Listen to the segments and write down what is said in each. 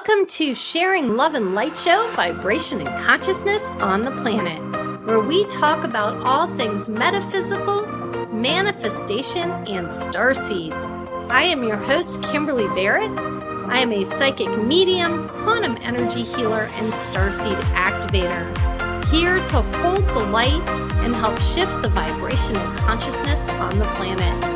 Welcome to Sharing Love and Light Show, Vibration and Consciousness on the Planet, where we talk about all things metaphysical, manifestation, and starseeds. I am your host, Kimberly Barrett. I am a psychic medium, quantum energy healer, and starseed activator, here to hold the light and help shift the vibration and consciousness on the planet.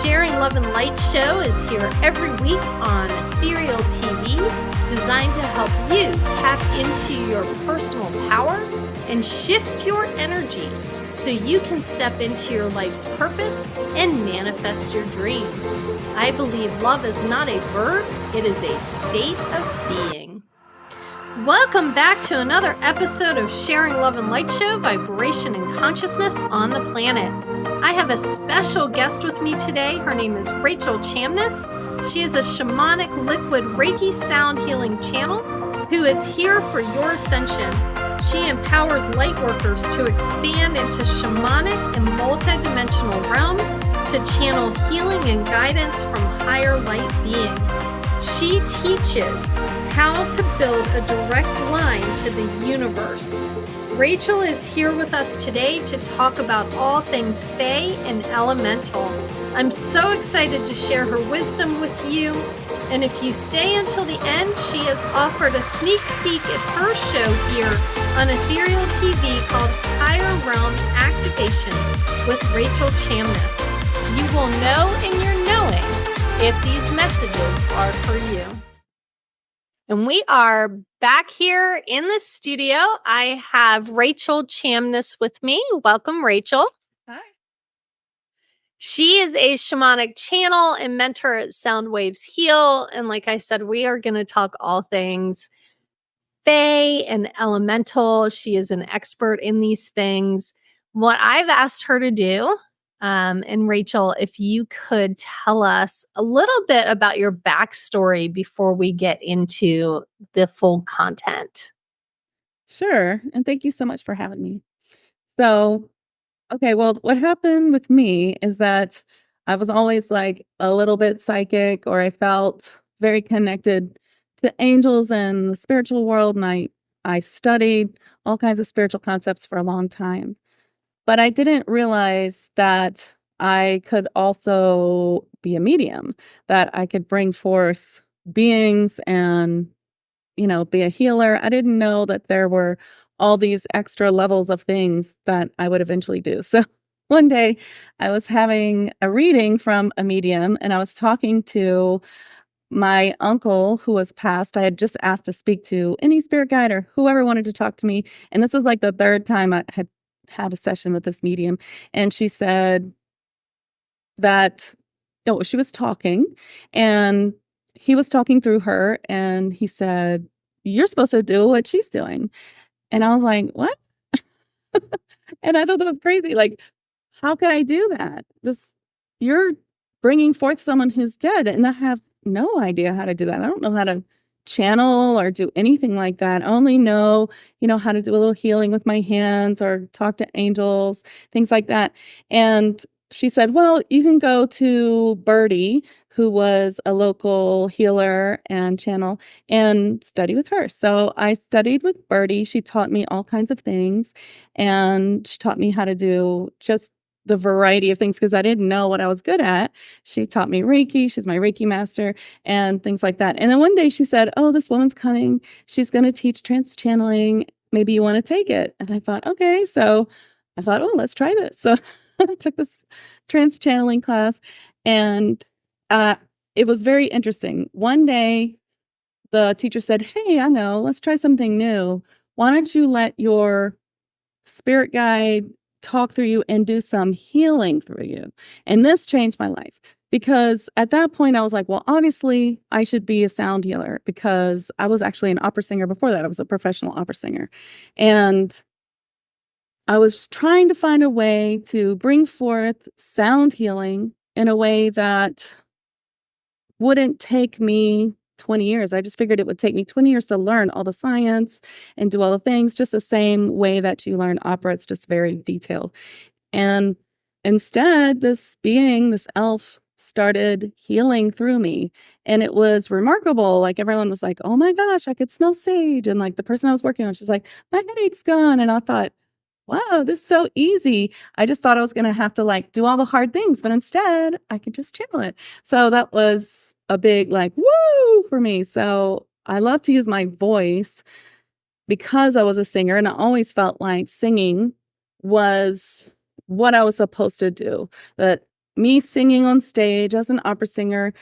Sharing Love and Light Show is here every week on Ethereal TV, designed to help you tap into your personal power and shift your energy so you can step into your life's purpose and manifest your dreams. I believe love is not a verb, it is a state of being. Welcome back to another episode of Sharing Love and Light Show, Vibration and Consciousness on the Planet. I have a special guest with me today. Her name is Rachel Chamness. She is a shamanic liquid Reiki sound healing channel who is here for your ascension. She empowers lightworkers to expand into shamanic and multidimensional realms to channel healing and guidance from higher light beings. She teaches how to build a direct line to the universe. Rachel is here with us today to talk about all things Fae and Elemental. I'm so excited to share her wisdom with you. And if you stay until the end, she has offered a sneak peek at her show here on Ethereal TV called Higher Realm Activations with Rachel Chamness. You will know in your knowing if these messages are for you. And we are back here in the studio. I have Rachel Chamness with me. Welcome, Rachel. Hi. She is a shamanic channel and mentor at Sound Waves Heal. And like I said, we are going to talk all things Fae and Elemental. She is an expert in these things. What I've asked her to do, and Rachel, if you could tell us a little bit about your backstory before we get into the full content. Sure. And thank you so much for having me. So, okay, well, what happened with me is that I was always like a little bit psychic, or I felt very connected to angels and the spiritual world. And I studied all kinds of spiritual concepts for a long time. But I didn't realize that I could also be a medium, that I could bring forth beings and, be a healer. I didn't know that there were all these extra levels of things that I would eventually do. So one day I was having a reading from a medium, and I was talking to my uncle who was passed. I had just asked to speak to any spirit guide or whoever wanted to talk to me. And this was like the third time I had a session with this medium, and she said that she was talking, and he was talking through her, and he said, "You're supposed to do what she's doing." And I was like, "What?" And I thought that was crazy. Like, how could I do that? You're bringing forth someone who's dead, and I have no idea how to do that. I don't know how to channel or do anything like that. I only know, how to do a little healing with my hands or talk to angels, things like that. And she said, "Well, you can go to Birdie, who was a local healer and channel, and study with her." So I studied with Birdie. She taught me all kinds of things, and she taught me how to do just the variety of things because I didn't know what I was good at. She taught me Reiki. She's my Reiki master and things like that. And then one day she said, "Oh, this woman's coming. She's going to teach trance channeling. Maybe you want to take it." And I thought, okay. So I thought, oh, let's try this. So I took this trance channeling class, and it was very interesting. One day the teacher said, "Hey, I know, let's try something new. Why don't you let your spirit guide talk through you and do some healing through you?" And this changed my life, because at that point I was like, well, obviously I should be a sound healer, because I was actually an opera singer before that. I was a professional opera singer. And I was trying to find a way to bring forth sound healing in a way that wouldn't take me 20 years. I just figured it would take me 20 years to learn all the science and do all the things, just the same way that you learn opera. It's just very detailed. And instead, this being, this elf, started healing through me. And it was remarkable. Like everyone was like, oh my gosh, I could smell sage. And like the person I was working on, she's like, my headache's gone. And I thought, wow, this is so easy. I just thought I was going to have to like do all the hard things, but instead I could just channel it. So that was a big like, woo for me. So I love to use my voice because I was a singer, and I always felt like singing was what I was supposed to do. That me singing on stage as an opera singer,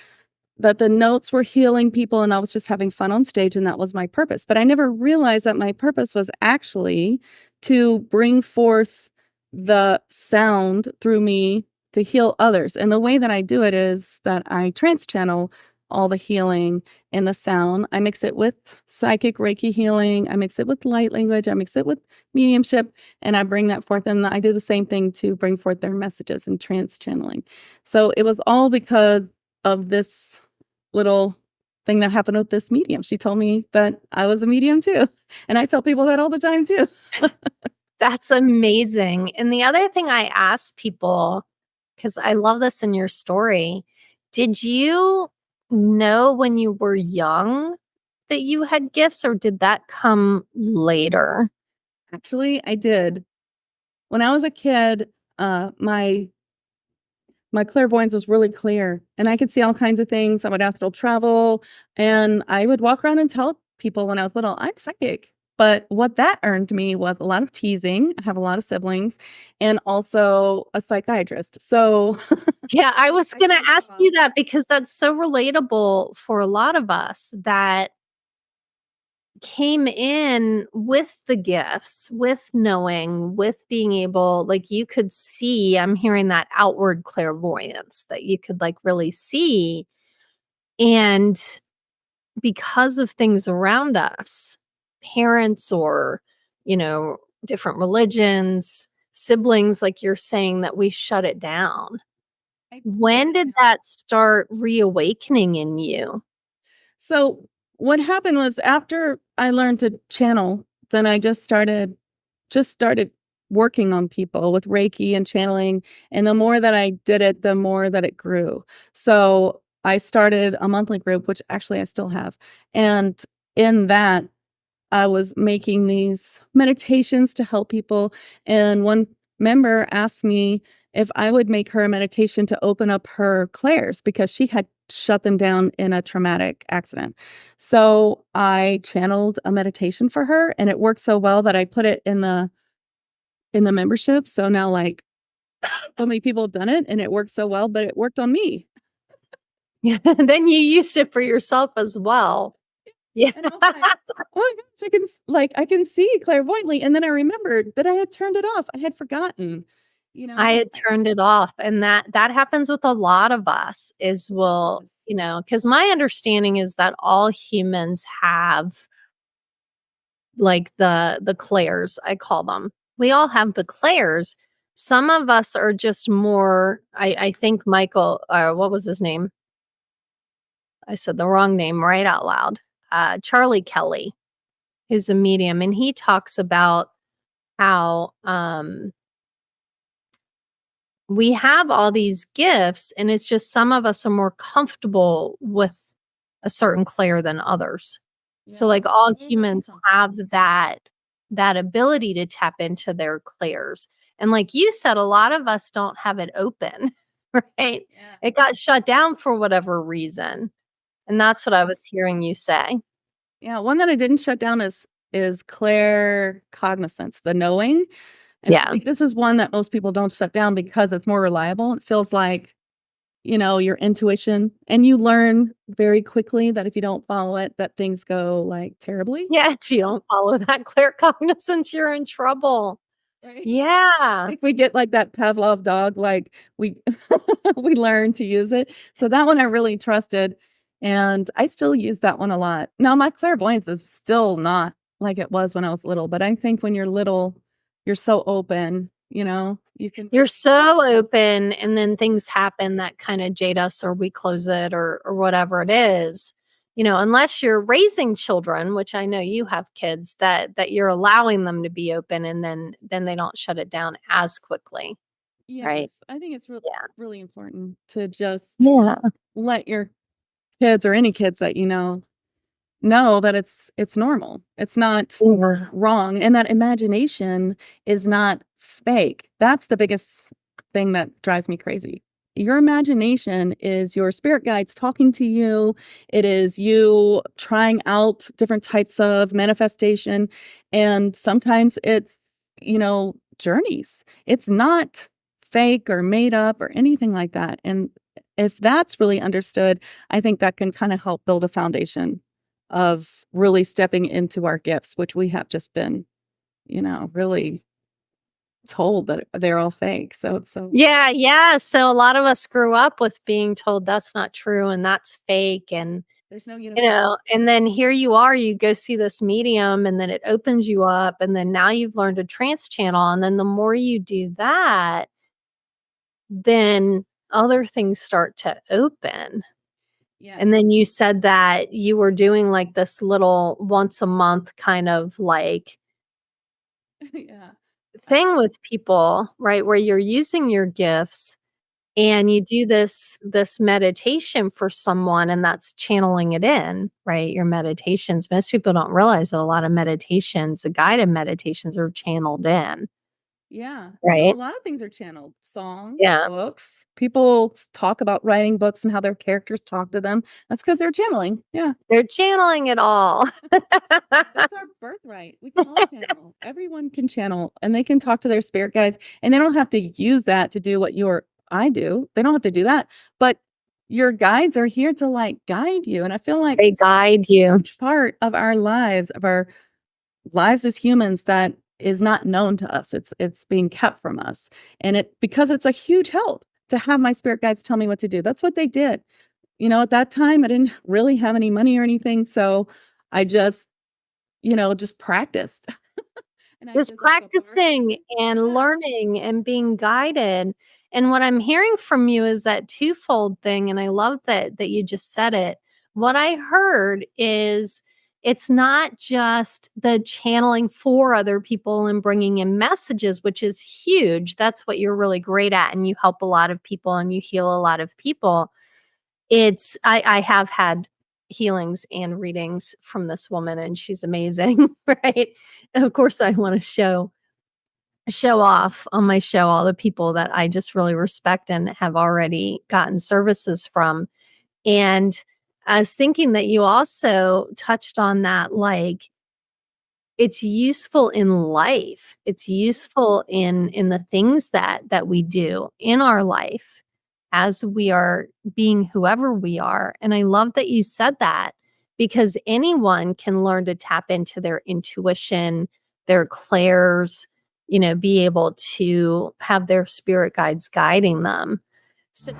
that the notes were healing people and I was just having fun on stage, and that was my purpose. But I never realized that my purpose was actually to bring forth the sound through me to heal others. And the way that I do it is that I trance channel all the healing in the sound. I mix it with psychic Reiki healing. I mix it with light language. I mix it with mediumship, and I bring that forth. And I do the same thing to bring forth their messages in trance channeling. So it was all because of this little thing that happened with this medium. She told me that I was a medium too. And I tell people that all the time too. That's amazing. And the other thing I ask people, because I love this in your story, did you know when you were young that you had gifts, or did that come later? Actually, I did. When I was a kid, my clairvoyance was really clear and I could see all kinds of things. I would astral travel and I would walk around and tell people when I was little, I'm psychic. But what that earned me was a lot of teasing. I have a lot of siblings and also a psychiatrist. So Yeah, I was I going to talked ask about you that because that's so relatable for a lot of us that came in with the gifts, with knowing, with being able, like you could see, I'm hearing that outward clairvoyance that you could like really see. And because of things around us, parents or, different religions, siblings, like you're saying, that we shut it down. I shut When it did down. that start reawakening in you? So what happened was after I learned to channel, then I just started working on people with Reiki and channeling. And the more that I did it, the more that it grew. So I started a monthly group, which actually I still have. And in that, I was making these meditations to help people. And one member asked me if I would make her a meditation to open up her clairs because she had shut them down in a traumatic accident. So I channeled a meditation for her and it worked so well that I put it in the membership. So now like so many people have done it and it works so well, but it worked on me. Then you used it for yourself as well. Yeah. And I was like, oh my gosh, I can see clairvoyantly. And then I remembered that I had turned it off. I had forgotten, you I know. had turned it off, and that happens with a lot of us is Yes. because my understanding is that all humans have like the clairs, I call them. We all have the clairs. Some of us are just more, I think Michael, what was his name? I said the wrong name right out loud. Charlie Kelly, who's a medium, and he talks about how we have all these gifts, and it's just some of us are more comfortable with a certain clair than others. So Yeah. like all Very, very humans comfortable. have that ability to tap into their clairs. And like you said, a lot of us don't have it open, right? Yeah. It got shut down for whatever reason. And that's what I was hearing you say. Yeah. One that I didn't shut down is clair cognizance, the knowing. And I Yeah. think this is one that most people don't shut down because it's more reliable. It feels like, your intuition. And you learn very quickly that if you don't follow it, that things go like terribly. Yeah. If you don't follow that clear cognizance, you're in trouble. Right. Yeah. Like we get like that Pavlov dog, like we we learn to use it. So that one I really trusted and I still use that one a lot. Now my clairvoyance is still not like it was when I was little, but I think when you're little, you're so open, you can You're so open, and then things happen that kind of jade us, or we close it, or whatever it is. Unless you're raising children, which I know you have kids, that you're allowing them to be open, and then they don't shut it down as quickly. right? Yes, I think it's Yeah. really important to just Yeah. let your kids or any kids that know that it's normal. It's not Yeah. wrong, and that imagination is not fake. That's the biggest thing that drives me crazy. Your imagination is your spirit guides talking to you. It is you trying out different types of manifestation, and sometimes it's, journeys. It's not fake or made up or anything like that, and if that's really understood, I think that can kinda help build a foundation of really stepping into our gifts, which we have just been, really told that they're all fake. So it's so Yeah, yeah. So a lot of us grew up with being told that's not true and that's fake and there's no unicorn. and then here you are, you go see this medium and then it opens you up and then now you've learned a trance channel and then the more you do that, then other things start to open. Yeah. And then you said that you were doing like this little once a month kind of like Yeah. thing with people, right? Where you're using your gifts and you do this meditation for someone and that's channeling it in, right? Your meditations. Most people don't realize that a lot of meditations, the guided meditations are channeled in, Yeah. A right? lot of things are channeled. Songs, Yeah. books. People talk about writing books and how their characters talk to them. That's because they're channeling. Yeah. They're channeling it all. That's our birthright. We can all channel. Everyone can channel and they can talk to their spirit guides and they don't have to use that to do what I do. They don't have to do that. But your guides are here to like guide you. And I feel like They this is guide a you. huge part of our lives as humans that is not known to us. It's being kept from us. And because it's a huge help to have my spirit guides tell me what to do. That's what they did. At that time I didn't really have any money or anything. So I just practiced. And I Just did that before. practicing and Yeah. learning and being guided. And what I'm hearing from you is that twofold thing, and I love that you just said it. What I heard is it's not just the channeling for other people and bringing in messages, which is huge. That's what you're really great at, and you help a lot of people and you heal a lot of people. I have had healings and readings from this woman and she's amazing, right? And of course I want to show off on my show all the people that I just really respect and have already gotten services from. And I was thinking that you also touched on that, like it's useful in life. It's useful in the things that we do in our life as we are being whoever we are. And I love that you said that because anyone can learn to tap into their intuition, their clairs, be able to have their spirit guides guiding them. So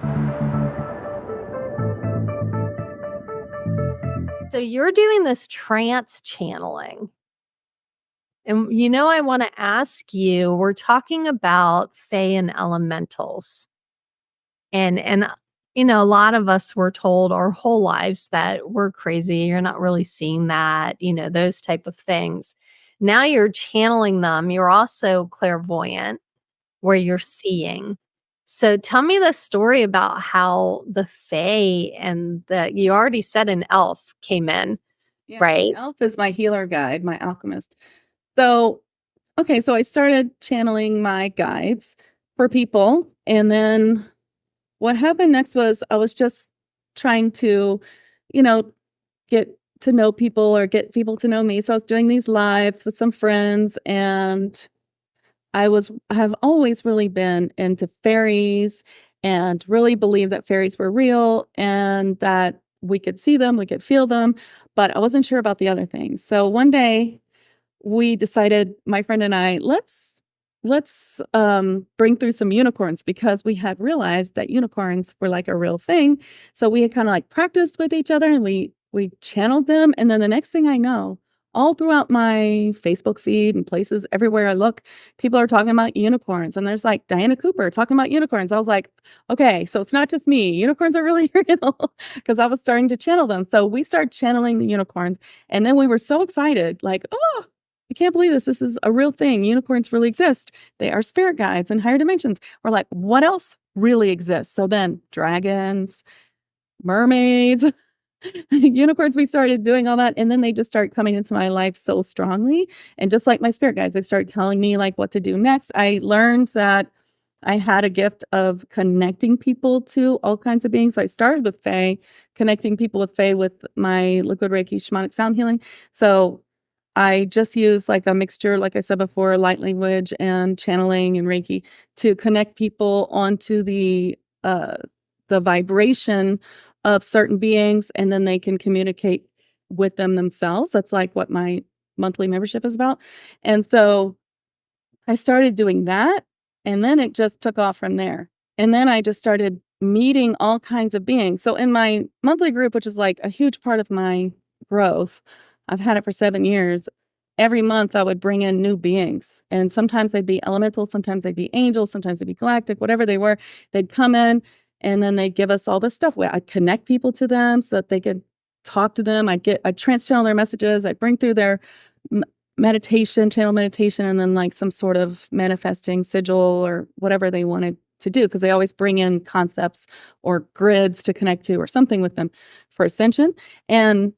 you're doing this trance channeling. And I want to ask you, we're talking about Fae and Elementals. And a lot of us were told our whole lives that we're crazy, you're not really seeing that, those type of things. Now you're channeling them. You're also clairvoyant where you're seeing. So tell me the story about how the Fae and you already said an elf came in, Yeah. right? An elf is my healer guide, my alchemist. So, okay, so I started channeling my guides for people. And then what happened next was I was just trying to, you know, get to know people or get people to know me. So I was doing these lives with some friends and I have always really been into fairies and really believed that fairies were real and that we could see them, we could feel them, but I wasn't sure about the other things. So one day we decided, my friend and I, let's bring through some unicorns because we had realized that unicorns were like a real thing. So we had kind of like practiced with each other and we channeled them. And then the next thing I know, all throughout my Facebook feed and places everywhere I look, people are talking about unicorns. And there's like Diana Cooper talking about unicorns. I was like, okay, so it's not just me. Unicorns are really real because I was starting to channel them. So we started channeling the unicorns. And then we were so excited, like, oh, I can't believe this. This is a real thing. Unicorns really exist. They are spirit guides in higher dimensions. We're like, what else really exists? So then dragons, mermaids, unicorns, we started doing all that. And then they just start coming into my life so strongly. And just like my spirit guides, they start telling me like what to do next. I learned that I had a gift of connecting people to all kinds of beings. So I started with Fae, connecting people with Fae with my liquid Reiki shamanic sound healing. So I just use like a mixture, like I said before, light language and channeling and Reiki to connect people onto the vibration of certain beings, and then they can communicate with them themselves. That's like what my monthly membership is about. And so I started doing that, and then it just took off from there. And then I just started meeting all kinds of beings. So in my monthly group, which is like a huge part of my growth, I've had it for 7 years. Every month I would bring in new beings, and sometimes they'd be elementals, sometimes they'd be angels, sometimes they'd be galactic, whatever they were. They'd come in and then they'd give us all this stuff. I'd connect people to them so that they could talk to them. I'd trance channel their messages. I'd bring through their meditation, channel meditation, and then like some sort of manifesting sigil or whatever they wanted to do, because they always bring in concepts or grids to connect to or something with them for ascension. And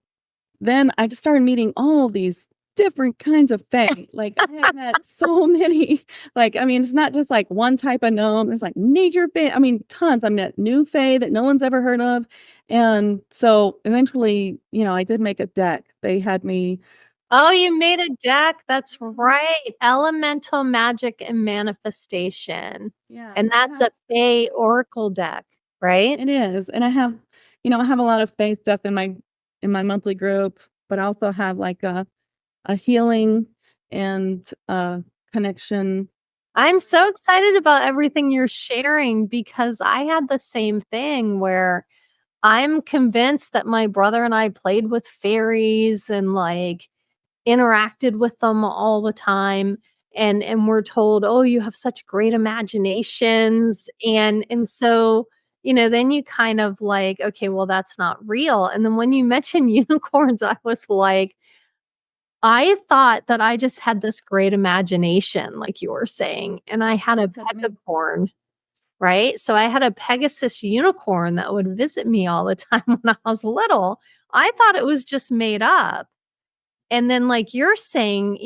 then I just started meeting all these different kinds of Fae. Like I have met so many. Like, I mean, it's not just like one type of gnome. There's like nature Fae. I mean, tons. I met new Fae that no one's ever heard of. And so eventually, I did make a deck. They had me. Oh, you made a deck. That's right. Elemental Magic and Manifestation. Yeah. And that's a Fae Oracle deck, right? It is. And I have a lot of Fae stuff in my monthly group, but I also have like a healing and connection. I'm so excited about everything you're sharing, because I had the same thing where I'm convinced that my brother and I played with fairies and like interacted with them all the time. And we're told, oh, you have such great imaginations. And so, then you kind of like, okay, well, that's not real. And then when you mentioned unicorns, I was like, I thought that I just had this great imagination, like you were saying, and I had a pentacorn, right? So I had a Pegasus unicorn that would visit me all the time when I was little. I thought it was just made up. And then, like you're saying,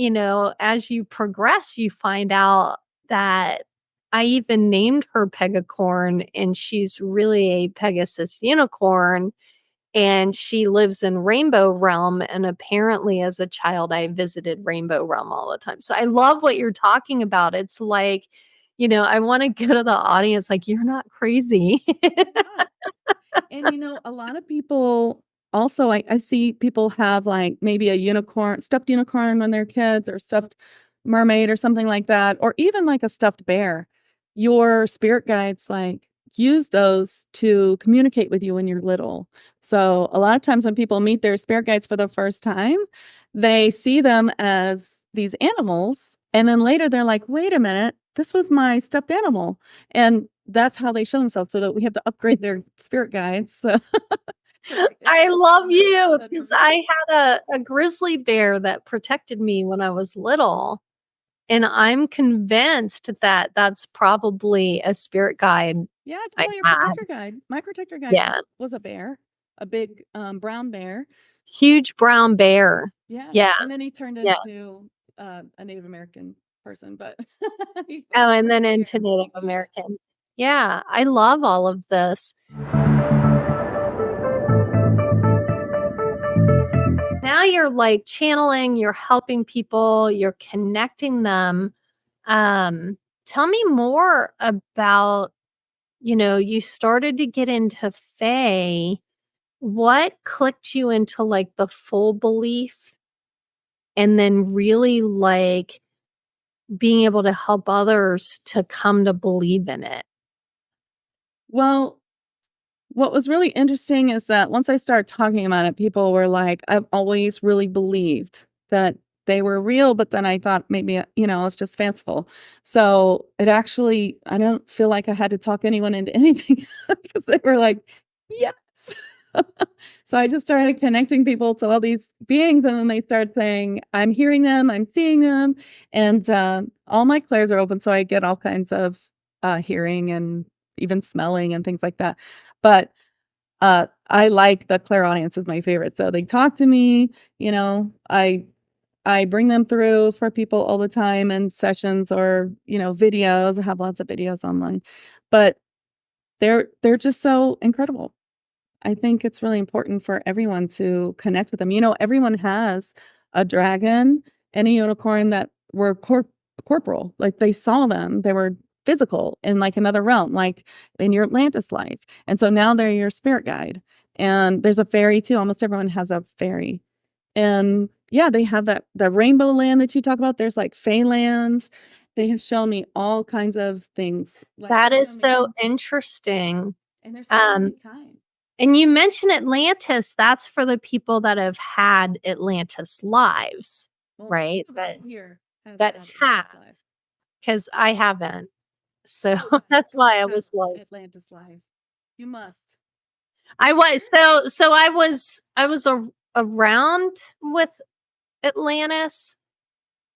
as you progress, you find out that I even named her Pegacorn, and she's really a Pegasus unicorn. And she lives in Rainbow Realm. And apparently, as a child, I visited Rainbow Realm all the time. So I love what you're talking about. It's like, I want to go to the audience like, you're not crazy. And a lot of people also, I see people have like maybe a stuffed unicorn when they're kids, or stuffed mermaid or something like that, or even like a stuffed bear. Your spirit guides like use those to communicate with you when you're little. So a lot of times when people meet their spirit guides for the first time, they see them as these animals. And then later they're like, wait a minute, this was my stuffed animal. And that's how they show themselves, so that we have to upgrade their spirit guides. So I love you, because I had a grizzly bear that protected me when I was little. And I'm convinced that that's probably a spirit guide. Yeah, it's probably your protector guide. My protector guide was a bear, a big brown bear. Huge brown bear. Yeah. And then he turned into a Native American person, but and then into Native American. Yeah, I love all of this. Now you're like channeling, you're helping people, you're connecting them. Tell me more about, you started to get into Fae. What clicked you into like the full belief, and then really like being able to help others to come to believe in it? Well, what was really interesting is that once I started talking about it, people were like, I've always really believed that they were real, but then I thought maybe, it's just fanciful. So it actually, I don't feel like I had to talk anyone into anything, because they were like, yes. So I just started connecting people to all these beings, and then they started saying, I'm hearing them, I'm seeing them, and all my clairs are open, so I get all kinds of hearing and even smelling and things like that. But I like the clairaudience is my favorite. So they talk to me, I bring them through for people all the time in sessions or, videos. I have lots of videos online. But they're just so incredible. I think it's really important for everyone to connect with them. Everyone has a dragon and a unicorn that were corporal. Like they saw them. They were physical in like another realm, like in your Atlantis life. And so now they're your spirit guide. And there's a fairy too. Almost everyone has a fairy. And yeah, they have the rainbow land that you talk about. There's like Fae lands. They have shown me all kinds of things. Like, That is it's so amazing. interesting. And there's so many kinds. And you mentioned Atlantis. That's for the people that have had Atlantis lives, Well, right? but here that have, because I haven't. So that's why I was like Atlantis live. You must. I was so I was around with Atlantis,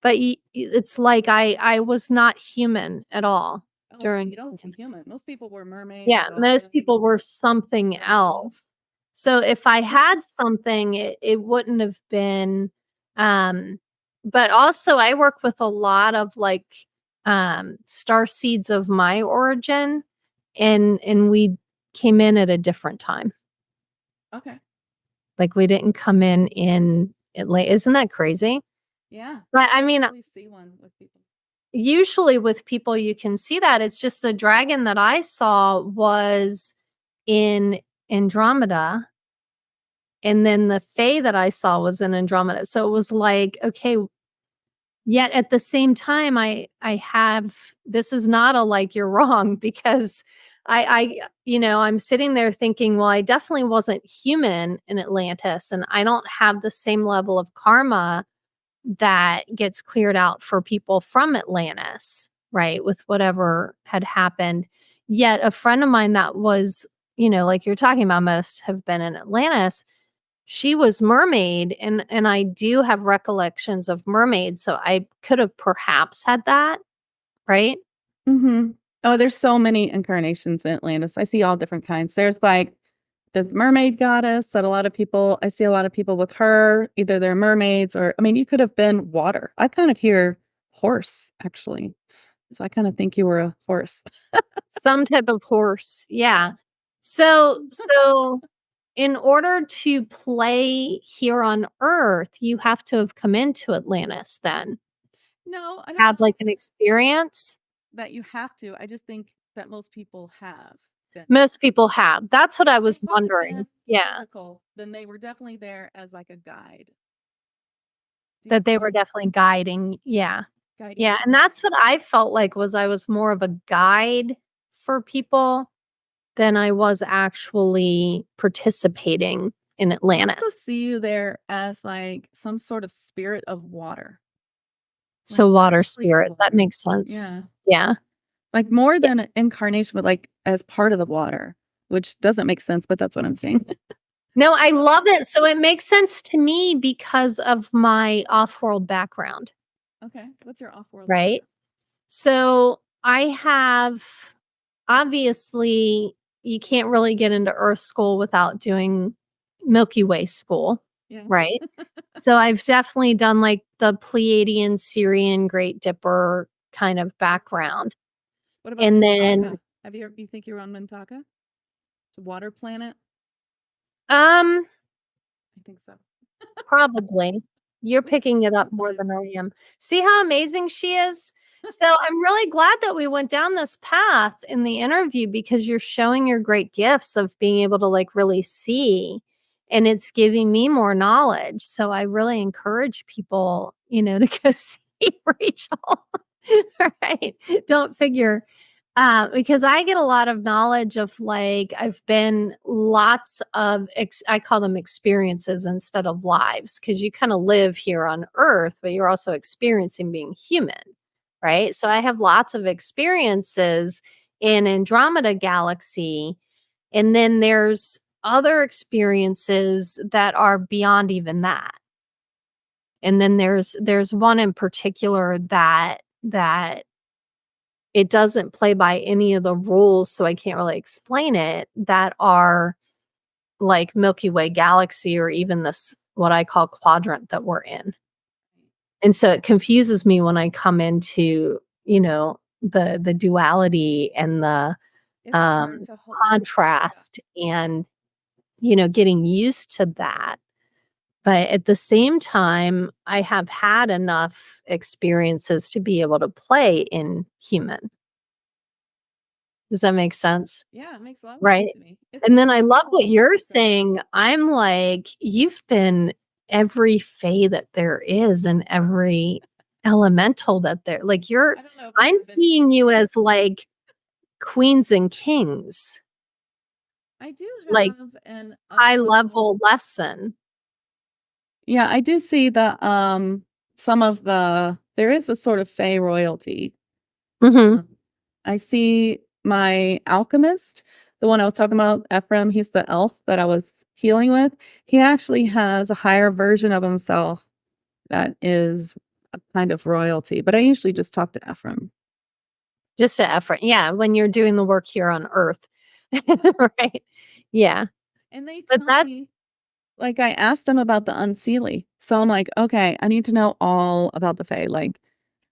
but it's like I was not human at all during. You don't be human. Most people were mermaids. Yeah, most people were something else. So if I had something, it wouldn't have been. But also, I work with a lot of like star seeds of my origin, and we came in at a different time. Okay. Like we didn't come in Atlanta. Isn't that crazy? Yeah. But I mean, we see one with people. Usually with people, you can see that. It's just the dragon that I saw was in Andromeda. And then the Fae that I saw was in Andromeda. So it was like, okay, yet at the same time, I have, this is not a like you're wrong, because I'm sitting there thinking, well, I definitely wasn't human in Atlantis, and I don't have the same level of karma that gets cleared out for people from Atlantis, right? With whatever had happened. Yet a friend of mine that was, like you're talking about, most have been in Atlantis. She was mermaid, and I do have recollections of mermaids. So I could have perhaps had that, right? Mm-hmm. Oh, there's so many incarnations in Atlantis. I see all different kinds. There's like this mermaid goddess that I see a lot of people with her, either they're mermaids or, you could have been water. I kind of hear horse, actually. So I kind of think you were a horse. Some type of horse. Yeah. So in order to play here on Earth, you have to have come into Atlantis then. No, I don't have like an experience. That you have to. I just think that most people have. Most people have. That's what I was wondering. Yeah. Then they were definitely there as like a guide. That they were definitely guiding. Yeah. Guiding. Yeah. And that's what I felt like, was I was more of a guide for people than I was actually participating in Atlantis. I also see you there as like some sort of spirit of water. So water spirit. That makes sense. Yeah. Yeah. Like more than an incarnation, but like as part of the water, which doesn't make sense, but that's what I'm saying. No, I love it. So it makes sense to me because of my off-world background. Okay. What's your off-world? Right. So I have, obviously, you can't really get into Earth school without doing Milky Way school. Yeah. Right. So I've definitely done like the Pleiadian, Syrian, Great Dipper kind of background. What about Mintaka? You think you're on Mintaka? It's a water planet? I think so. Probably. You're picking it up more than I am. See how amazing she is? So I'm really glad that we went down this path in the interview, because you're showing your great gifts of being able to like really see, and it's giving me more knowledge. So I really encourage people, to go see Rachel. Right. Don't figure, because I get a lot of knowledge of like, I've been lots of, I call them experiences instead of lives, because you kind of live here on Earth, but you're also experiencing being human, right? So I have lots of experiences in Andromeda Galaxy. And then there's other experiences that are beyond even that. And then there's one in particular that it doesn't play by any of the rules, so I can't really explain it, that are like Milky Way galaxy, or even this what I call quadrant that we're in. And so it confuses me when I come into, the duality and the It's hard to hold. contrast, and getting used to that. But at the same time, I have had enough experiences to be able to play in human. Does that make sense? Yeah, it makes a lot of sense Right. to me. And then I love what you're saying. I'm like, you've been every fae that there is, and every elemental that there, like I don't know if I've I'm ever been. seeing you as like queens and kings, I do like have an high upper level. level lesson. Yeah, I do see the some of the there is a sort of fae royalty. Mm-hmm. I see my alchemist, the one I was talking about, Ephraim, he's the elf that I was healing with. He actually has a higher version of himself that is a kind of royalty, but I usually just talk to Ephraim. Just an effort. Yeah, when you're doing the work here on Earth. Right. Yeah. And they But tell that me, like, I asked them about the unseelie. So I'm like, okay, I need to know all about the fae. Like,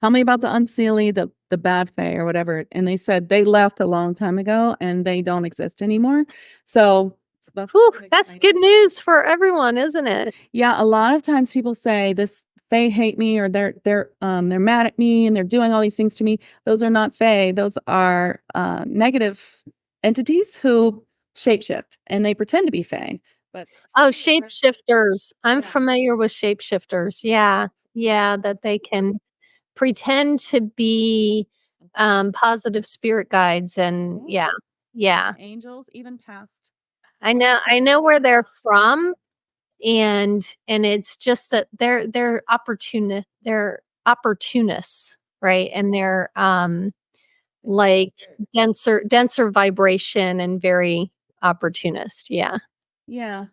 tell me about the unseelie, the bad fae or whatever. And they said they left a long time ago and they don't exist anymore. So that's whew, kinda that's exciting. good news for everyone, isn't it? Yeah, a lot of times people say this fae hate me, or they're mad at me and they're doing all these things to me. Those are not fae. Those are negative entities who shapeshift and they pretend to be fae. But Oh, fae are, shapeshifters. I'm yeah, familiar with shapeshifters. Yeah. Yeah, that they can pretend to be positive spirit guides, and yeah, yeah. Yeah. angels, even past I know where they're from, and it's just that they're opportunists, right? And they're like they're denser vibration and very opportunist. Yeah. yeah.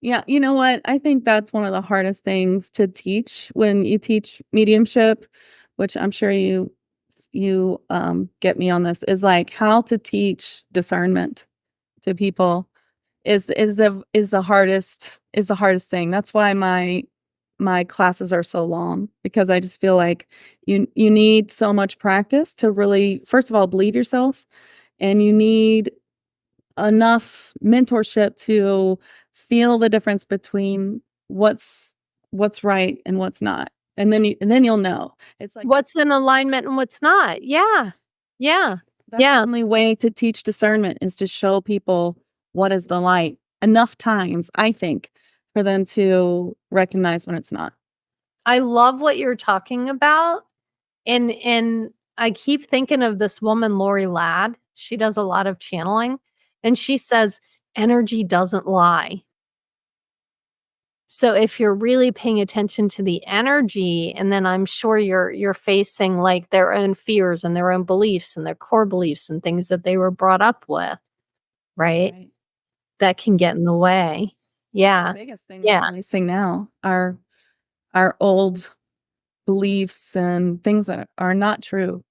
Yeah, you know what? I think that's one of the hardest things to teach when you teach mediumship, which I'm sure you get me on this, is like how to teach discernment to people is the hardest thing. That's why my classes are so long, because I just feel like you need so much practice to really, first of all, believe yourself, and you need enough mentorship to feel the difference between what's right and what's not. And then you'll know. It's like What's in alignment and what's not. Yeah. Yeah. that's the Yeah. only way to teach discernment, is to show people what is the light enough times, I think, for them to recognize when it's not. I love what you're talking about. And I keep thinking of this woman, Lori Ladd. She does a lot of channeling, and she says energy doesn't lie. So if you're really paying attention to the energy, and then I'm sure you're facing like their own fears and their own beliefs and their core beliefs and things that they were brought up with, right? Right. That can get in the way. The Yeah. biggest thing Yeah. we're releasing now are our old beliefs and things that are not true.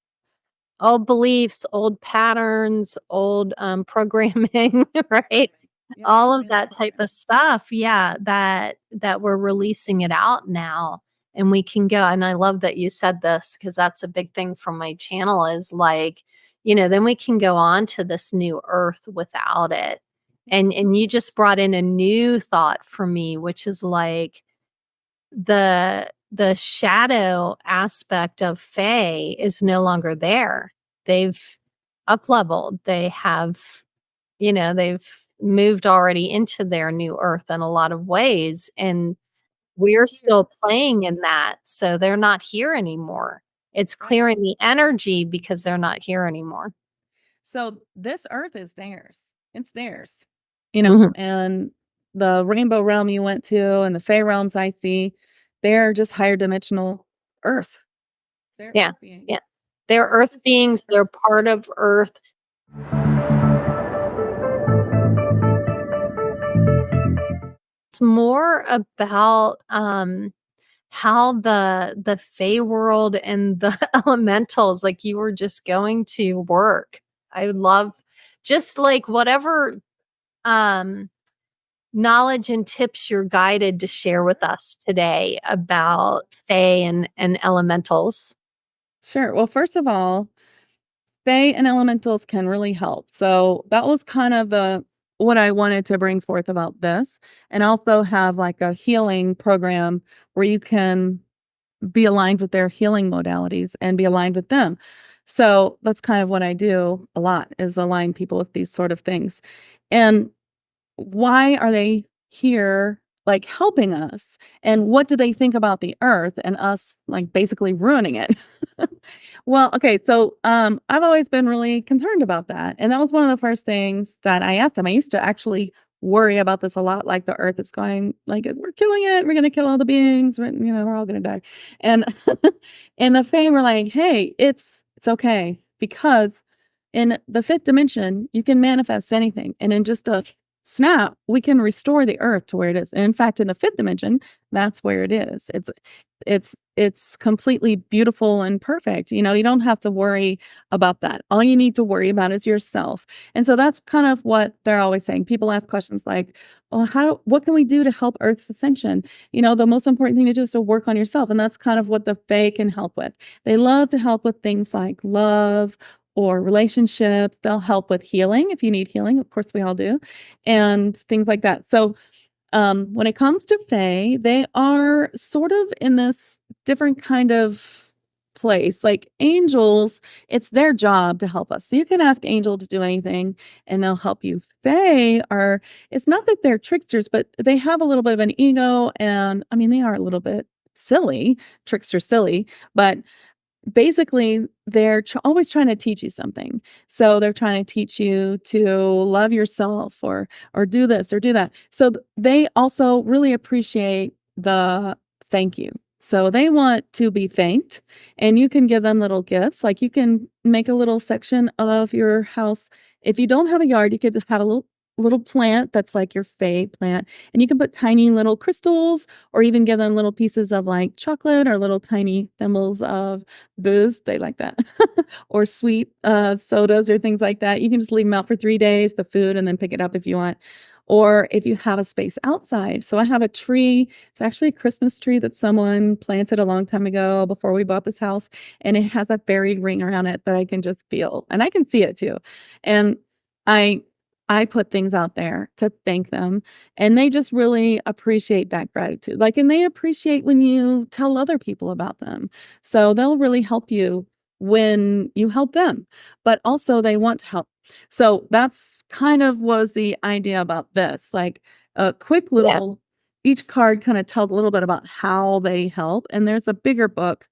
Old beliefs, old patterns, old programming, right? Yeah, All of that type misprogram. of stuff. Yeah, that we're releasing it out now, and we can go. And I love that you said this, because that's a big thing from my channel, is like, then we can go on to this new earth without it. And you just brought in a new thought for me, which is like the shadow aspect of Fae is no longer there. They've up leveled. They've moved already into their new earth in a lot of ways. And we're still playing in that. So they're not here anymore. It's Right. clearing the energy because they're not here anymore. So this earth is theirs. It's theirs. Mhm. And the rainbow realm you went to and the Fey realms I see, they're just higher dimensional earth. They're Yeah. earth beings. Yeah. They're Earth earth is beings. They're part of earth. more about how the Fae world and the elementals, like you were just going to work. I would love just like whatever um knowledge and tips you're guided to share with us today about Fae and elementals. Sure. Well, first of all, Fae and elementals can really help. So that was kind of the what I wanted to bring forth about this, and also have like a healing program where you can be aligned with their healing modalities and be aligned with them. So that's kind of what I do a lot, is align people with these sort of things. And why are they here, like, helping us? And what do they think about the earth and us, like, basically ruining it? Well, okay, so, I've always been really concerned about that, and that was one of the first things that I asked them. I used to actually worry about this a lot, like, the earth is going, like, "We're killing it, we're gonna kill all the beings, we're all gonna die." And and the Fae were like, "Hey, it's okay, because in the 5th dimension, you can manifest anything, and in just a snap, we can restore the earth to where it is." And in fact, in the 5th dimension, that's where it is. It's completely beautiful and perfect. You don't have to worry about that. All you need to worry about is yourself. And so that's kind of what they're always saying. People ask questions like, "Well, what can we do to help Earth's ascension?" The most important thing to do is to work on yourself. And that's kind of what the Fae can help with. They love to help with things like love or relationships. They'll help with healing if you need healing. Of course, we all do, and things like that. So when it comes to Fae, they are sort of in this different kind of place. Like angels, it's their job to help us. So you can ask angel to do anything and they'll help you. Fae are, it's not that they're tricksters, but they have a little bit of an ego. And I mean, they are a little bit silly, trickster silly, but basically they're always trying to teach you something. So they're trying to teach you to love yourself, or do this or do that. So they also really appreciate the thank you. So they want to be thanked, and you can give them little gifts. Like, you can make a little section of your house. If you don't have a yard, you could have a little plant that's like your Fae plant, and you can put tiny little crystals, or even give them little pieces of like chocolate, or little tiny thimbles of booze. They like that. Or sweet sodas or things like that. You can just leave them out for 3 days, the food, and then pick it up if you want. Or if you have a space outside. So I have a tree. It's actually a Christmas tree that someone planted a long time ago before we bought this house. And it has a fairy ring around it that I can just feel. And I can see it too. And I I put things out there to thank them, and they just really appreciate that gratitude. Like, and they appreciate when you tell other people about them. So they'll really help you when you help them, but also they want to help. So that's kind of was the idea about this. Like, a quick Yeah. little, each card kind of tells a little bit about how they help. And there's a bigger book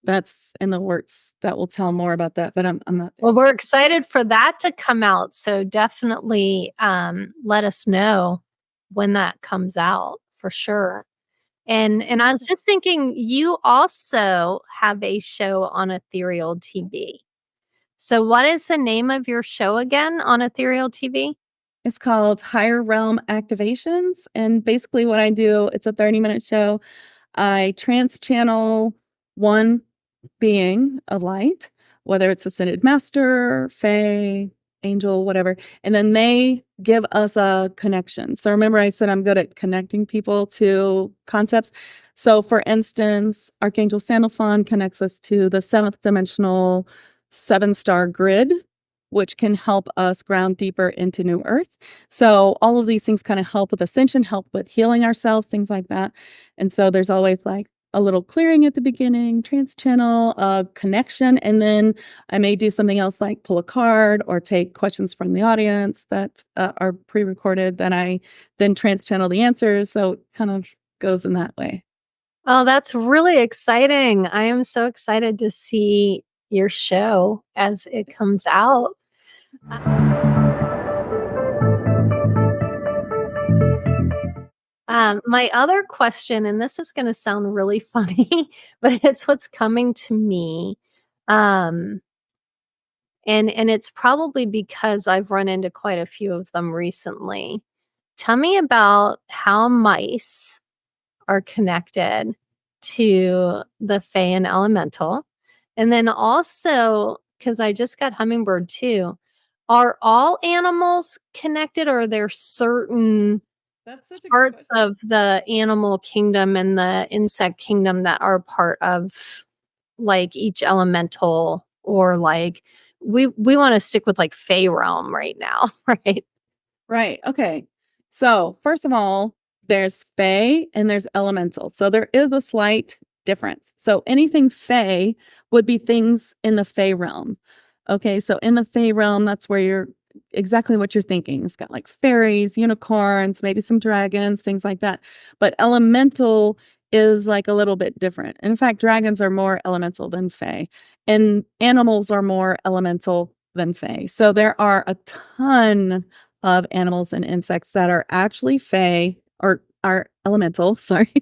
that's in the works that will tell more about that, but I'm not there. Well, we're excited for that to come out. So definitely let us know when that comes out for sure. And I was just thinking, you also have a show on Ethereal TV. So what is the name of your show again on Ethereal TV? It's called Higher Realm Activations, and basically what I do, it's a 30-minute show. I trance channel one being of light, whether it's ascended master, fae, angel, whatever, and then they give us a connection. So remember I said I'm good at connecting people to concepts. So for instance, Archangel Sandalphon connects us to the 7th dimensional 7-star grid, which can help us ground deeper into New Earth. So all of these things kind of help with ascension, help with healing ourselves, things like that. And so there's always like a little clearing at the beginning, trance channel, connection, and then I may do something else like pull a card or take questions from the audience that are pre-recorded. Then I then trance channel the answers. So it kind of goes in that way. Oh, that's really exciting. I am so excited to see your show as it comes out. My other question, and this is going to sound really funny, but it's what's coming to me. Um, and it's probably because I've run into quite a few of them recently. Tell me about how mice are connected to the Fae and Elemental. And then also, because I just got hummingbird too, are all animals connected, or are there certain That's such a good parts question. of the animal kingdom and the insect kingdom that are part of like each elemental, or like we want to stick with like Fae realm right now, right? Right. Okay. So, first of all, there's Fae and there's elemental. So, there is a slight difference. So, anything Fae would be things in the Fae realm. Okay. So, in the Fae realm, that's where you're exactly what you're thinking. It's got like fairies, unicorns, maybe some dragons, things like that. But elemental is like a little bit different. In fact, dragons are more elemental than Fae, and animals are more elemental than Fae. So, there are a ton of animals and insects that are actually Fae or are elemental, sorry.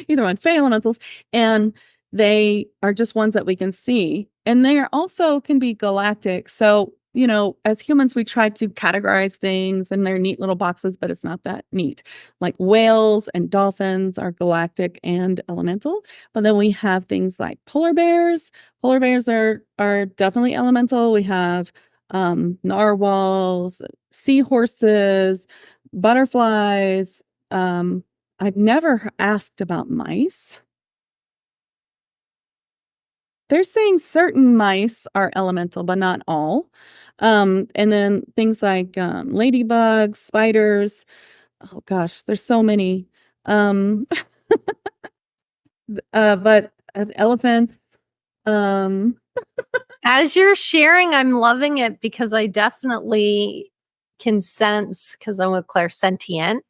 Either one, Fae elementals, and they are just ones that we can see. And they are also can be galactic. So, as humans, we try to categorize things in their neat little boxes, but it's not that neat. Like whales and dolphins are galactic and elemental. But then we have things like polar bears. Polar bears are definitely elemental. We have narwhals, seahorses, butterflies. I've never asked about mice. They're saying certain mice are elemental, but not all. And then things like ladybugs, spiders. Oh gosh, there's so many. Um, but elephants. Um, As you're sharing, I'm loving it because I definitely can sense, because I'm a clairsentient,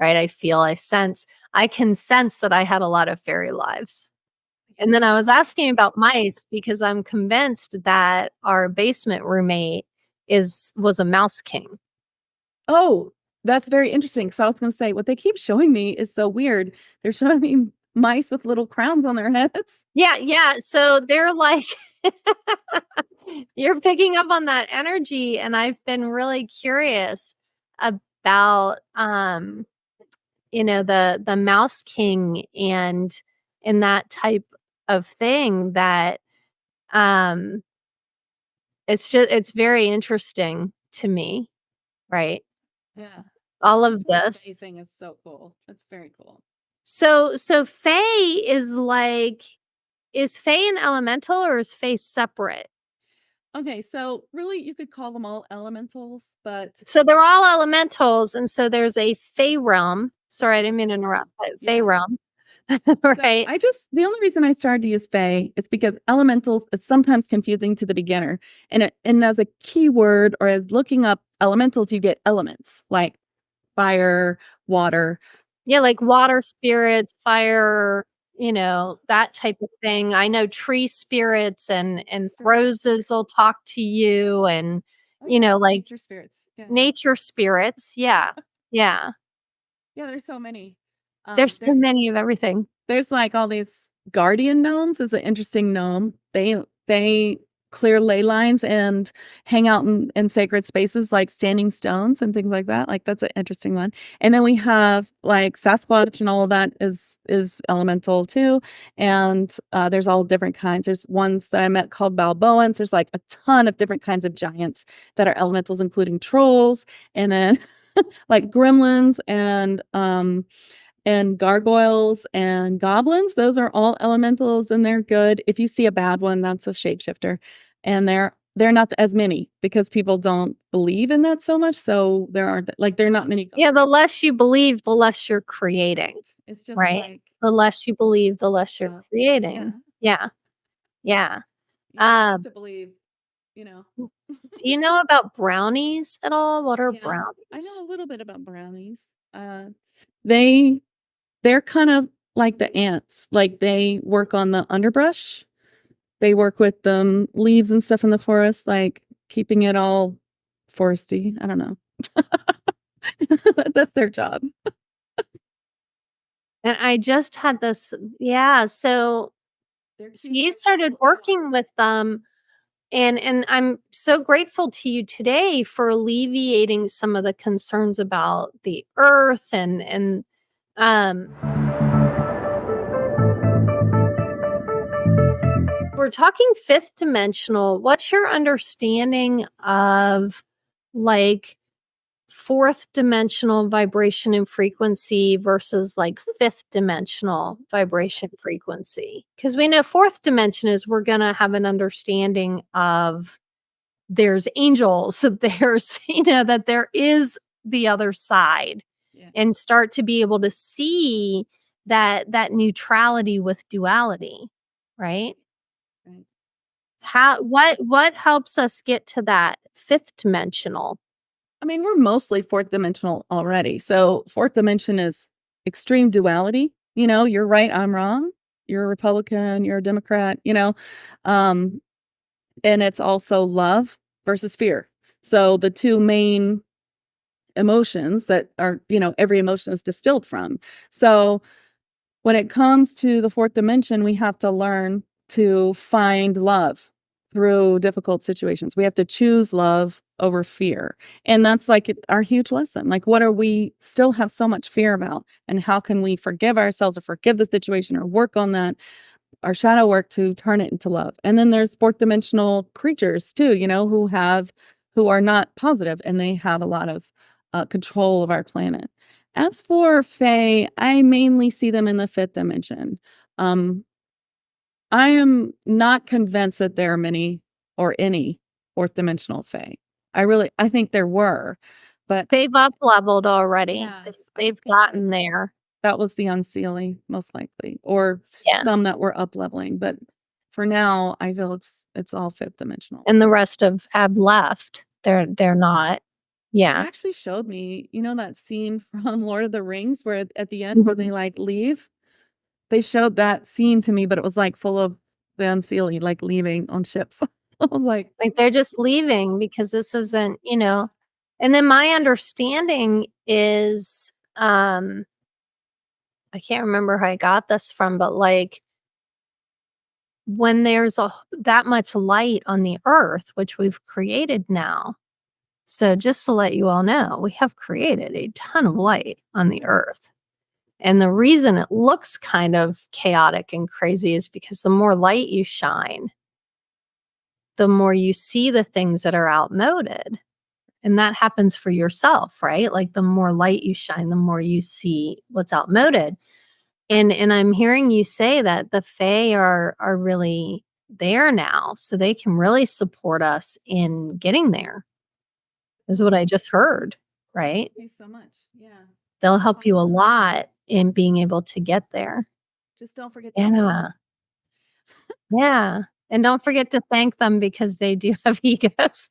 right? I sense, I can sense that I had a lot of fairy lives. And then I was asking about mice because I'm convinced that our basement roommate was a mouse king. oh, that's very interesting. So I was going to say, what they keep showing me is so weird. They're showing me mice with little crowns on their heads. Yeah, yeah. So they're like, you're picking up on that energy, and I've been really curious about the mouse king and that type of thing that um it's very interesting to me, right? Yeah. All This of whole this. Fae thing is so cool. It's very cool. So Fae is like, is Fae an elemental, or is Fae separate? Okay, so really you could call them all elementals, but So they're all elementals, and so there's a Fae realm. Sorry, I didn't mean to interrupt, but Fae yeah. realm. So Right. the only reason I started to use Fae is because elementals is sometimes confusing to the beginner. And as a keyword or as looking up elementals, you get elements like fire, water. Yeah, like water spirits, fire, that type of thing. I know tree spirits and Sure. roses will talk to you, and Oh, yeah, like nature spirits. Yeah. nature spirits. Yeah. Yeah. Yeah, there's so many. There's so many of everything. There's like all these guardian gnomes is an interesting gnome. They clear ley lines and hang out in sacred spaces like standing stones and things like that. Like that's an interesting one. And then we have like Sasquatch and all of that is elemental too. And there's all different kinds. There's ones that I met called Balboans. There's like a ton of different kinds of giants that are elementals, including trolls, and then like gremlins and gargoyles and goblins. Those are all elementals and they're good. If you see a bad one, that's a shapeshifter. And they're not as many because people don't believe in that so much. So there are they're not many. Yeah, the less you believe, the less you're creating. It's just Right? like The less you believe, the less you're yeah. creating. Yeah. Yeah. You have to believe, you know. Do you know about brownies at all? What are Yeah. I know brownies? a little bit about brownies. They they're kind of like the ants. Like they work on the underbrush. They work with leaves and stuff in the forest, like keeping it all foresty. I don't know. That's their job. And I just had this, yeah. So you started working with them And I'm so grateful to you today for alleviating some of the concerns about the earth and we're talking fifth dimensional. What's your understanding of like fourth dimensional vibration and frequency versus like fifth dimensional vibration frequency? Because we know fourth dimension is we're going to have an understanding of there's angels, there's, that there is the other side, and start to be able to see that neutrality with duality, right? What helps us get to that fifth dimensional? I mean, we're mostly fourth dimensional already. So fourth dimension is extreme duality. You're right, I'm wrong. You're a Republican, you're a Democrat, and it's also love versus fear. So the two main emotions that are, every emotion is distilled from. So when it comes to the fourth dimension, we have to learn to find love through difficult situations. We have to choose love over fear. And that's like our huge lesson. Like, what are we still have so much fear about? And how can we forgive ourselves or forgive the situation or work on that, our shadow work to turn it into love? And then there's fourth dimensional creatures too, who are not positive, and they have a lot of control of our planet. As for Fae, I mainly see them in the fifth dimension. I am not convinced that there are many or any fourth dimensional Fae. I think there were, but They've up leveled already. Yes, They've gotten there. That was the unseelie, most likely, or Yeah. some that were up leveling. But for now, I feel it's all fifth dimensional. And the rest have left. They're not. Yeah. It actually showed me, that scene from Lord of the Rings where at the end where they like leave. They showed that scene to me, but it was like full of the unseelie, like leaving on ships. like they're just leaving because this isn't, And then my understanding is, I can't remember how I got this from, but like when there's that much light on the earth, which we've created now. So just to let you all know, we have created a ton of light on the earth. And the reason it looks kind of chaotic and crazy is because the more light you shine, the more you see the things that are outmoded. And that happens for yourself, right? Like the more light you shine, the more you see what's outmoded. And I'm hearing you say that the Fae are really there now, so they can really support us in getting there. Is what I just heard, right? Thank you so much. Yeah. They'll help you a lot in being able to get there. Just don't forget to thank them. Yeah. And don't forget to thank them because they do have egos.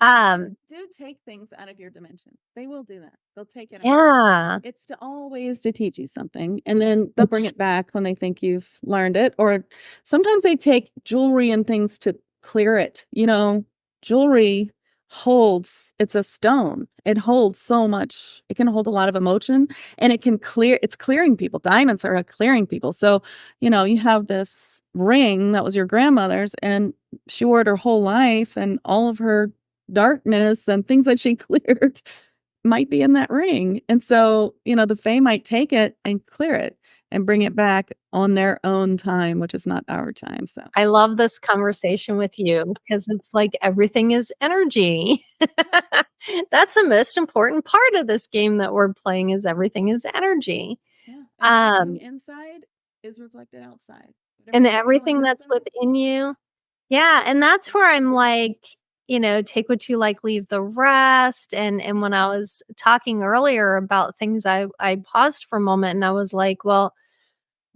Do take things out of your dimension. They will do that. They'll take it out. Yeah. It's always to teach you something. And then they'll bring it back when they think you've learned it. Or sometimes they take jewelry and things to clear it. Jewelry it's a stone. It holds so much. It can hold a lot of emotion, and it's clearing people. Diamonds are clearing people. So, you have this ring that was your grandmother's, and she wore it her whole life, and all of her darkness and things that she cleared might be in that ring. And so, the Fae might take it and clear it and bring it back on their own time, which is not our time. So I love this conversation with you because it's like everything is energy. That's the most important part of this game that we're playing is everything is energy. Yeah. Everything inside is reflected outside. And everything that's within you. Yeah. And that's where I'm like, take what you like, leave the rest. And when I was talking earlier about things, I paused for a moment and I was like, well,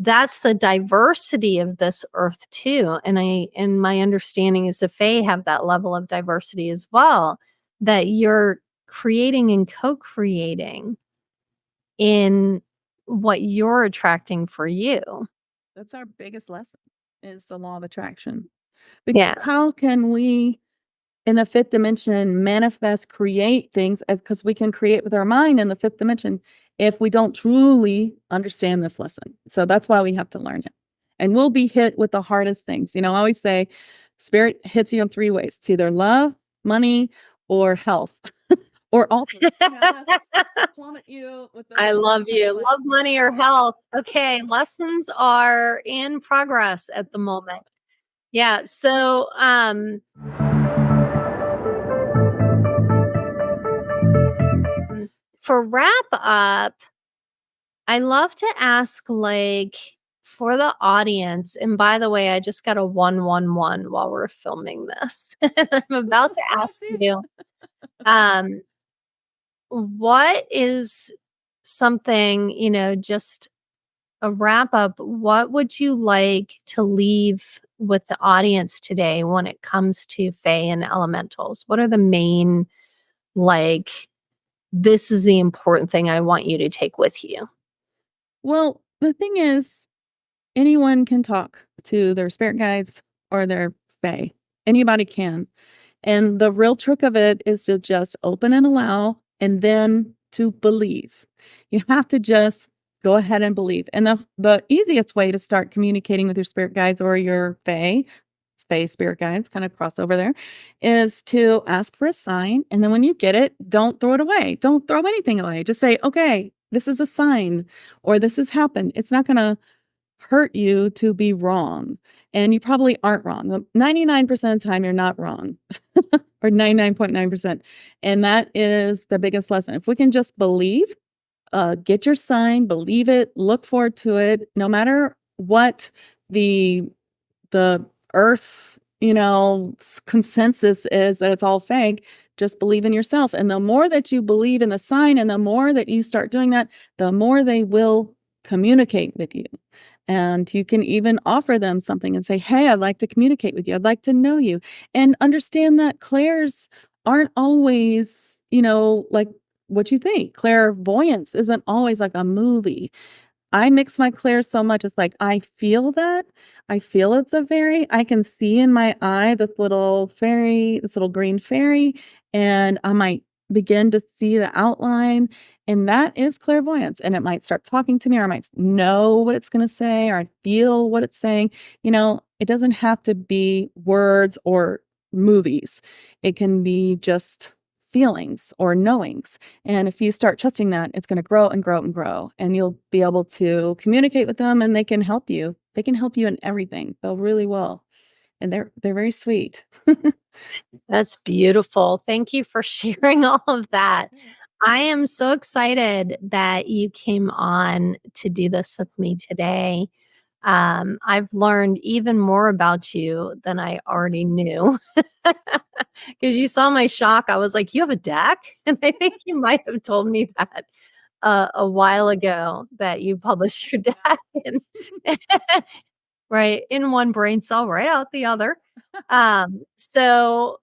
that's the diversity of this earth too. And my understanding is the Fae have that level of diversity as well, that you're creating and co-creating in what you're attracting for you. That's our biggest lesson is the law of attraction. Because how can we in the fifth dimension manifest, create things because we can create with our mind in the fifth dimension if we don't truly understand this lesson. So that's why we have to learn it. And we'll be hit with the hardest things. I always say Spirit hits you in 3 ways. It's either love, money, or health, or all three. Plummet you with the I love you. Love, money, or health. Okay, lessons are in progress at the moment. Yeah, so for wrap up, I love to ask, like, for the audience, and by the way, I just got a 111 while we're filming this. I'm about to ask you, what is something, just a wrap up, what would you like to leave with the audience today when it comes to Fae and Elementals? What are the main, like, this is the important thing I want you to take with you? Well, the thing is, anyone can talk to their spirit guides or their fae. Anybody can. And the real trick of it is to just open and allow, and then to believe. You have to just go ahead and believe. And the easiest way to start communicating with your spirit guides or your fae spirit guides, kind of crossover there, is to ask for a sign. And then when you get it, don't throw it away. Don't throw anything away. Just say, okay, this is a sign, or this has happened. It's not going to hurt you to be wrong. And you probably aren't wrong. 99% of the time, you're not wrong, or 99.9%. And that is the biggest lesson. If we can just believe, get your sign, believe it, look forward to it, no matter what the earth, consensus is that it's all fake, just believe in yourself. And the more that you believe in the sign and the more that you start doing that, the more they will communicate with you. And you can even offer them something and say, hey, I'd like to communicate with you. I'd like to know you. And understand that clairs aren't always, like what you think. Clairvoyance isn't always like a movie. I mix my clairs so much. It's like, I feel that. I feel it's a fairy. I can see in my eye this little fairy, this little green fairy, and I might begin to see the outline. And that is clairvoyance. And it might start talking to me, or I might know what it's going to say, or I feel what it's saying. It doesn't have to be words or movies. It can be just feelings or knowings. And if you start trusting that, it's going to grow and grow and grow, and you'll be able to communicate with them, and they can help you. They can help you in everything. They'll really will. And they're very sweet. That's beautiful. Thank you for sharing all of that. I am so excited that you came on to do this with me today. I've learned even more about you than I already knew. Because you saw my shock. I was like, you have a deck? And I think you might have told me that a while ago, that you published your deck. And right, in one brain cell, right out the other. So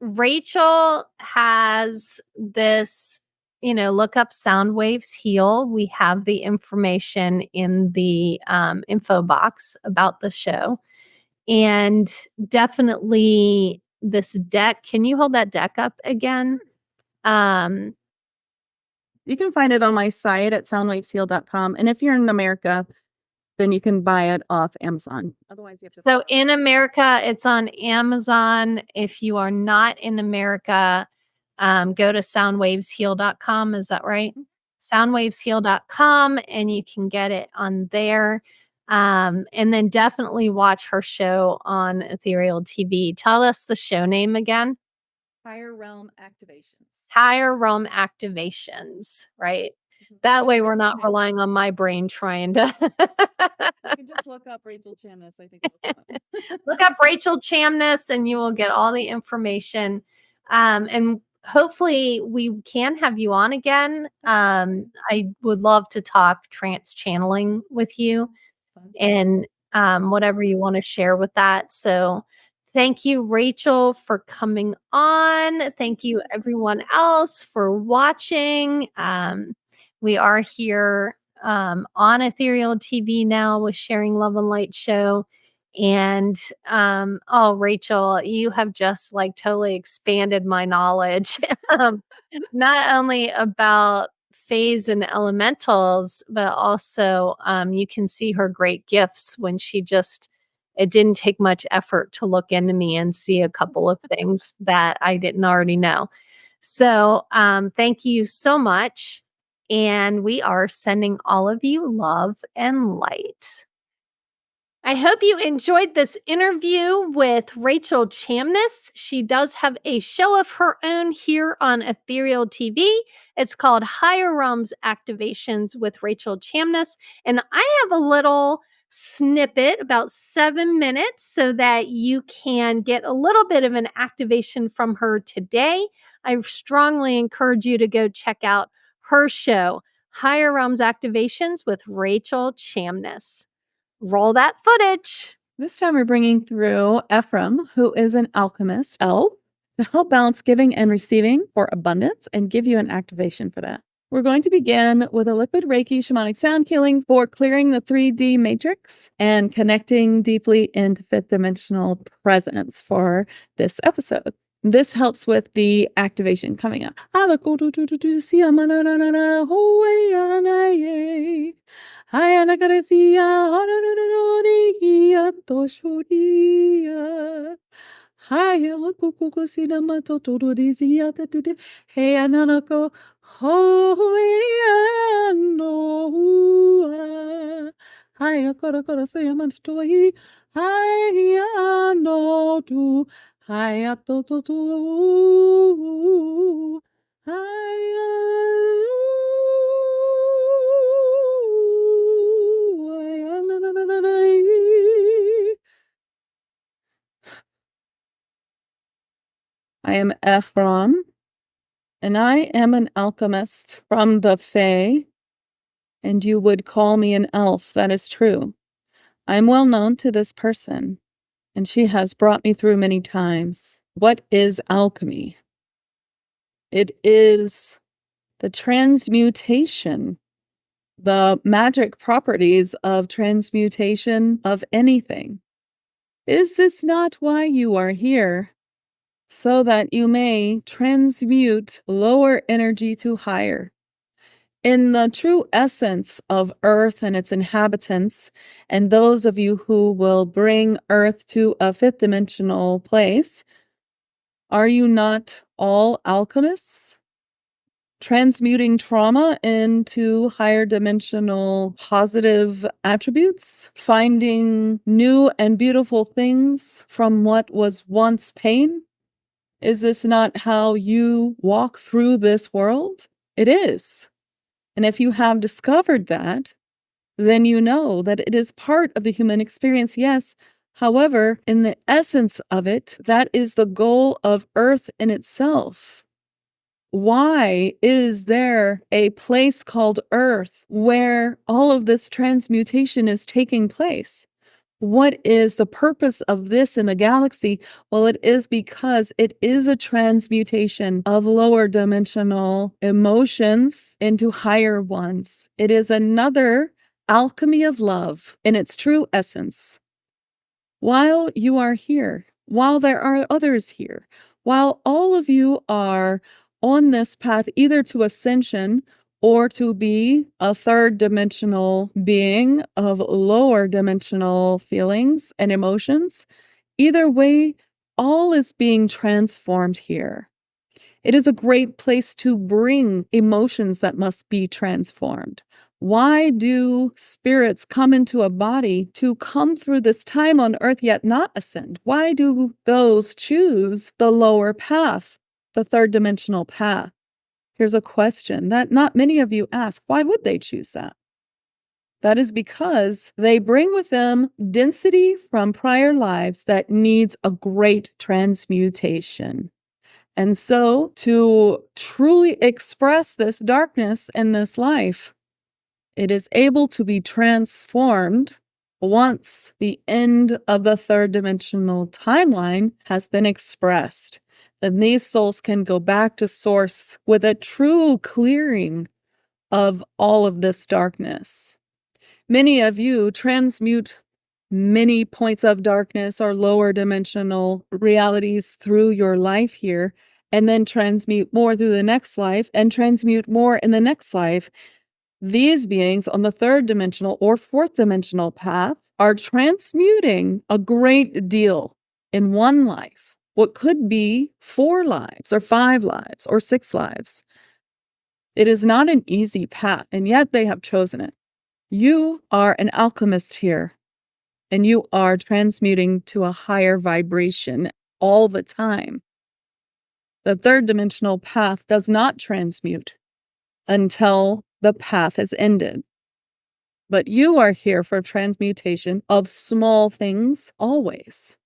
Rachel has this, look up Sound Waves Heal. We have the information in the info box about the show. And definitely this deck. Can you hold that deck up again? You can find it on my site at soundwavesheal.com. And if you're in America, then you can buy it off Amazon. Otherwise, you have to. So in America, it's on Amazon. If you are not in America, go to soundwavesheal.com. Is that right? Soundwavesheal.com, and you can get it on there. And then definitely watch her show on Ethereal TV. Tell us the show name again. Higher Realm Activations. Higher Realm Activations, right? That way we're not relying on my brain trying to. You can just look up Rachel Chamness. I think look up Rachel Chamness, and you will get all the information. And hopefully we can have you on again. I would love to talk trance channeling with you, and whatever you want to share with that. So thank you, Rachel, for coming on. Thank you, everyone else, for watching. We are here on Ethereal TV now with Sharing Love and Light show. And oh, Rachel, you have just like totally expanded my knowledge, not only about Faes and Elementals, but also you can see her great gifts when she just it didn't take much effort to look into me and see a couple of things that I didn't already know. So thank you so much. And we are sending all of you love and light. I hope you enjoyed this interview with Rachel Chamness. She does have a show of her own here on Ethereal TV. It's called Higher Realms Activations with Rachel Chamness. And I have a little snippet, about 7 minutes, so that you can get a little bit of an activation from her today. I strongly encourage you to go check out her show, Higher Realms Activations with Rachel Chamness. Roll that footage. This time we're bringing through Ephraim, who is an alchemist, L, to help balance giving and receiving for abundance and give you an activation for that. We're going to begin with a liquid Reiki shamanic sound healing for clearing the 3D matrix and connecting deeply into fifth dimensional presence for this episode. This helps with the activation coming up. I am Ephraim, and I am an alchemist from the Fae, and you would call me an elf. That is true. I am well known to this person, and she has brought me through many times. What is alchemy? It is the transmutation, the magic properties of transmutation of anything. Is this not why you are here? So that you may transmute lower energy to higher. In the true essence of Earth and its inhabitants, and those of you who will bring Earth to a fifth dimensional place, are you not all alchemists? Transmuting trauma into higher dimensional positive attributes, finding new and beautiful things from what was once pain? Is this not how you walk through this world? It is. And if you have discovered that, then you know that it is part of the human experience, yes. However, in the essence of it, that is the goal of Earth in itself. Why is there a place called Earth where all of this transmutation is taking place? What is the purpose of this in the galaxy? Well, it is because it is a transmutation of lower dimensional emotions into higher ones. It is another alchemy of love in its true essence. While you are here, while there are others here, while all of you are on this path either to ascension or to be a third dimensional being of lower dimensional feelings and emotions. Either way, all is being transformed here. It is a great place to bring emotions that must be transformed. Why do spirits come into a body to come through this time on Earth yet not ascend? Why do those choose the lower path, the third dimensional path? Here's a question that not many of you ask. Why would they choose that? That is because they bring with them density from prior lives that needs a great transmutation. And so to truly express this darkness in this life, it is able to be transformed once the end of the third dimensional timeline has been expressed. Then these souls can go back to source with a true clearing of all of this darkness. Many of you transmute many points of darkness or lower dimensional realities through your life here, and then transmute more through the next life and transmute more in the next life. These beings on the third dimensional or fourth dimensional path are transmuting a great deal in one life, what could be 4 lives or 5 lives or 6 lives. It is not an easy path, and yet they have chosen it. You are an alchemist here, and you are transmuting to a higher vibration all the time. The third dimensional path does not transmute until the path has ended. But you are here for transmutation of small things always.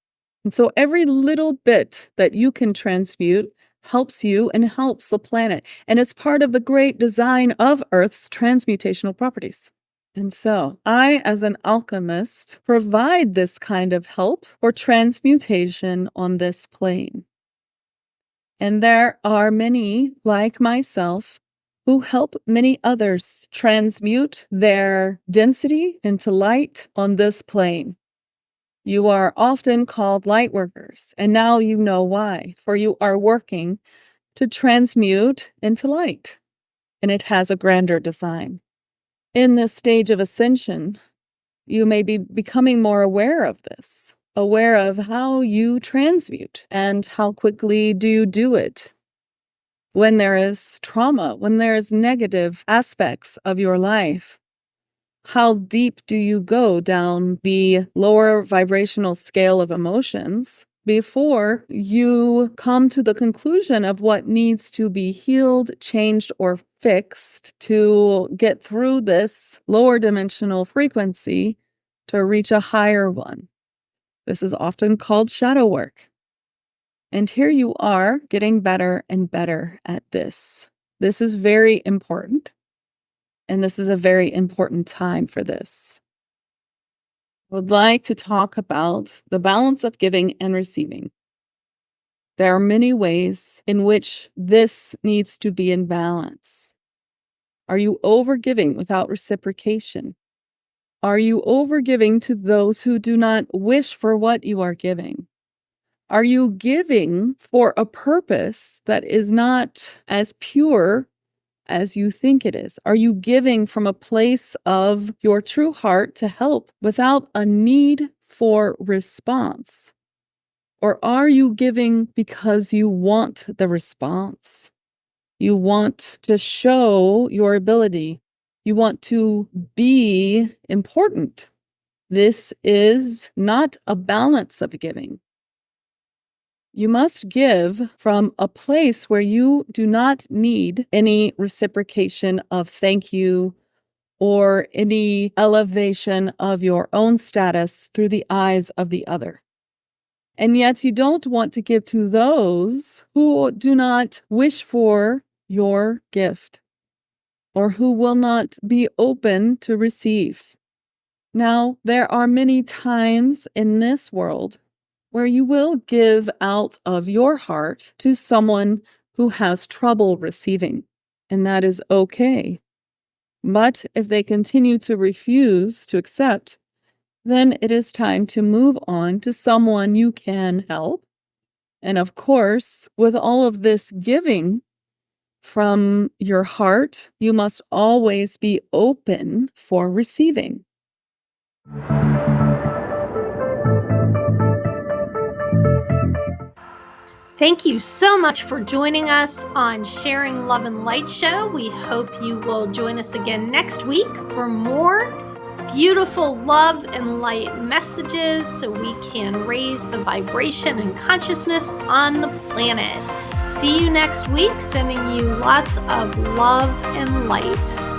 And so every little bit that you can transmute helps you and helps the planet. And it's part of the great design of Earth's transmutational properties. And so I, as an alchemist, provide this kind of help for transmutation on this plane. And there are many, like myself, who help many others transmute their density into light on this plane. You are often called Lightworkers, and now you know why, for you are working to transmute into light, and it has a grander design. In this stage of ascension, you may be becoming more aware of this, aware of how you transmute and how quickly do you do it. When there is trauma, when there is negative aspects of your life, how deep do you go down the lower vibrational scale of emotions before you come to the conclusion of what needs to be healed, changed, or fixed to get through this lower dimensional frequency to reach a higher one? This is often called shadow work. And here you are getting better and better at this. This is very important. And this is a very important time for this. I would like to talk about the balance of giving and receiving. There are many ways in which this needs to be in balance. Are you overgiving without reciprocation? Are you overgiving to those who do not wish for what you are giving? Are you giving for a purpose that is not as pure as you think it is? Are you giving from a place of your true heart to help without a need for response? Or are you giving because you want the response? You want to show your ability. You want to be important. This is not a balance of giving. You must give from a place where you do not need any reciprocation of thank you or any elevation of your own status through the eyes of the other. And yet you don't want to give to those who do not wish for your gift or who will not be open to receive. Now, there are many times in this world where you will give out of your heart to someone who has trouble receiving, and that is okay. But if they continue to refuse to accept, then it is time to move on to someone you can help. And of course, with all of this giving from your heart, you must always be open for receiving. Thank you so much for joining us on Sharing Love and Light Show. We hope you will join us again next week for more beautiful love and light messages so we can raise the vibration and consciousness on the planet. See you next week, sending you lots of love and light.